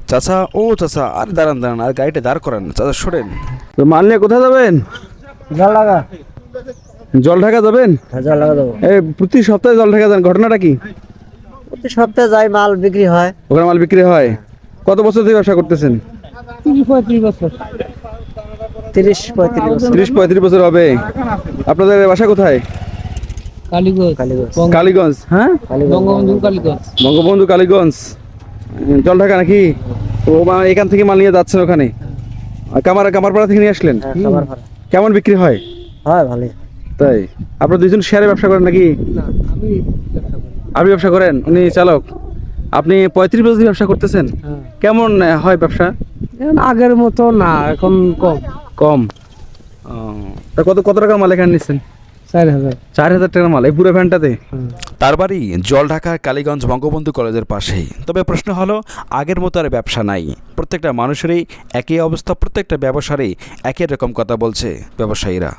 চাচা, ও চাচা, আর দাঁড়ান দাঁড়ান, আর গাড়িটা দাঁড় করান চাচা, সরেন। তো মাল নিয়ে কোথায় যাবেন? জল লাগা। জল ঢাকা যাবেন? জল লাগা দেবো। এই প্রতি সপ্তাহে জল ঢাকা যান, ঘটনাটা কি? প্রতি সপ্তাহে যাই, মাল বিক্রি হয়। ওখানে মাল বিক্রি হয়? কত বছর ধরে ব্যবসা করতেছেন? 30-35 বছর। 30-35 বছর। 30-35 বছর হবে। আপনাদের বাসা কোথায়? কালীগঞ্জ। কালীগঞ্জ। হ্যাঁ, বঙ্গবন্ধু কালীগঞ্জ। বঙ্গবন্ধু কালীগঞ্জ। জল ঢাকা নাকি? তো এখান থেকে মাল নিয়ে যাচ্ছেন ওখানে? কামারপাড়া থেকে নিয়ে আসলেন? কেমন বিক্রি হয়? হয় ভালোই। তাই? আপনারা দুইজন শেয়ারে ব্যবসা করেন নাকি? না, আমি আপনি ব্যবসা করেন, উনি চালক। আপনি 35 বছর ধরে ব্যবসা করতেছেন? কেমন হয় ব্যবসা? আগের মতো না, এখন কম। কম? ও, তা কত কত টাকা মাল এখানে নিচ্ছেন? 4000। 4000 টাকার মাল এই পুরো ভ্যানটাতে? তার বাড়ি জলঢাকা কালীগঞ্জ বঙ্গবন্ধু কলেজের পাশেই। তবে প্রশ্ন হলো, আগের মতো আর ব্যবসা নাই। প্রত্যেকটা মানুষেরই একই অবস্থা, প্রত্যেকটা ব্যবসারই একই রকম কথা বলছে ব্যবসায়ীরা।